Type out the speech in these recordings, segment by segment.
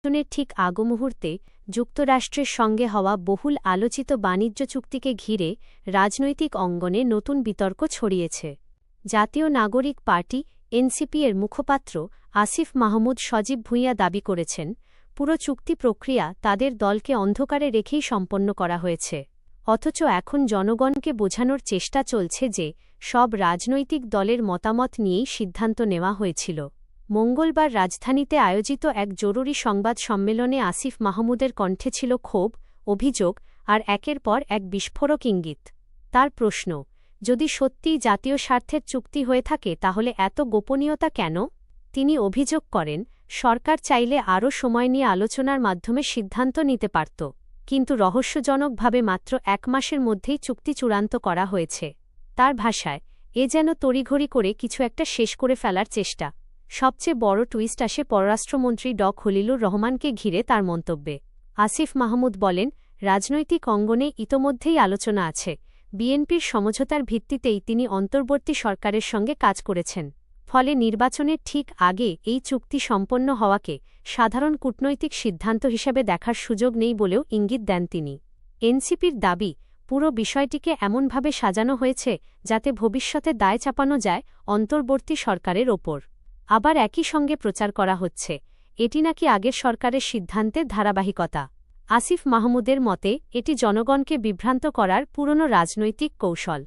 নির্বাচনের ঠিক আগমুহূর্তে যুক্তরাষ্ট্রের সঙ্গে হওয়া বহুল আলোচিত বাণিজ্য চুক্তিকে ঘিরে রাজনৈতিক অঙ্গনে নতুন বিতর্ক ছড়িয়েছে। জাতীয় নাগরিক পার্টি এনসিপি এর মুখপাত্র আসিফ মাহমুদ সজীব ভুঁইয়া দাবি করেছেন, পুরো চুক্তি প্রক্রিয়া তাদের দলকে অন্ধকারে রেখেই সম্পন্ন করা হয়েছে। অথচ এখন জনগণকে বোঝানোর চেষ্টা চলছে যে সব রাজনৈতিক দলের মতামত নিয়েই সিদ্ধান্ত নেওয়া হয়েছিল। মঙ্গলবার রাজধানীতে আয়োজিত এক জরুরি সংবাদ সম্মেলনে আসিফ মাহমুদের কণ্ঠে ছিল ক্ষোভ, অভিযোগ আর একের পর এক বিস্ফোরক ইঙ্গিত। তার প্রশ্ন, যদি সত্যিই জাতীয় স্বার্থের চুক্তি হয়ে থাকে তাহলে এত গোপনীয়তা কেন? তিনি অভিযোগ করেন, সরকার চাইলে আরও সময় নিয়ে আলোচনার মাধ্যমে সিদ্ধান্ত নিতে পারত, কিন্তু রহস্যজনকভাবে মাত্র 1 মাসের মধ্যেই চুক্তি চূড়ান্ত করা হয়েছে। তার ভাষায়, এ যেন তড়িঘড়ি করে কিছু একটা শেষ করে ফেলার চেষ্টা। সবচেয়ে বড় টুইস্ট আসে পররাষ্ট্রমন্ত্রী ড খলিলুর রহমানকে ঘিরে তার মন্তব্যে। আসিফ মাহমুদ বলেন, রাজনৈতিক অঙ্গনে ইতোমধ্যেই আলোচনা আছে। বিএনপির সমঝোতার ভিত্তিতেই তিনি অন্তর্বর্তী সরকারের সঙ্গে কাজ করেছেন। ফলে নির্বাচনের ঠিক আগে এই চুক্তি সম্পন্ন হওয়াকে সাধারণ কূটনৈতিক সিদ্ধান্ত হিসেবে দেখার সুযোগ নেই বলেও ইঙ্গিত দেন তিনি। এনসিপির দাবি, পুরো বিষয়টিকে এমনভাবে সাজানো হয়েছে যাতে ভবিষ্যতে দায় চাপানো যায় অন্তর্বর্তী সরকারের ওপর। আবার একই সঙ্গে প্রচার করা হচ্ছে, এটি নাকি আগের সরকারের সিদ্ধান্তের ধারাবাহিকতা। আসিফ মাহমুদের মতে এটি জনগণকে বিভ্রান্ত করার পুরনো রাজনৈতিক কৌশল।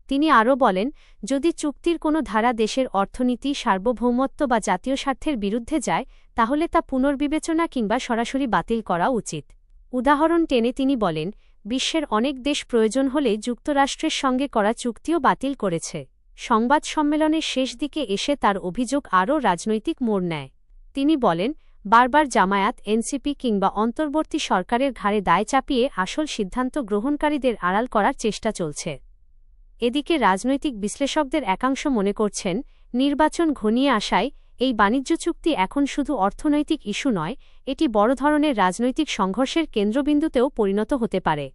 তিনি আরও বলেন, যদি চুক্তির কোনো ধারা দেশের অর্থনীতি, সার্বভৌমত্ব বা জাতীয় স্বার্থের বিরুদ্ধে যায় তাহলে তা পুনর্বিবেচনা কিংবা সরাসরি বাতিল করা উচিত। উদাহরণ টেনে তিনি বলেন, বিশ্বের অনেক দেশ প্রয়োজন হলে যুক্তরাষ্ট্রের সঙ্গে করা চুক্তিও বাতিল করেছে। সংবাদ সম্মেলনের শেষ দিকে এসে তার অভিযোগ আরও রাজনৈতিক মোড় নেয়। তিনি বলেন, বারবার জামায়াত, এনসিপি কিংবা অন্তর্বর্তী সরকারের ঘাড়ে দায় চাপিয়ে আসল সিদ্ধান্ত গ্রহণকারীদের আড়াল করার চেষ্টা চলছে। এদিকে রাজনৈতিক বিশ্লেষকদের একাংশ মনে করছেন, নির্বাচন ঘনিয়ে আসায় এই বাণিজ্য চুক্তি এখন শুধু অর্থনৈতিক ইস্যু নয়, এটি বড় ধরনের রাজনৈতিক সংঘর্ষের কেন্দ্রবিন্দুতেও পরিণত হতে পারে।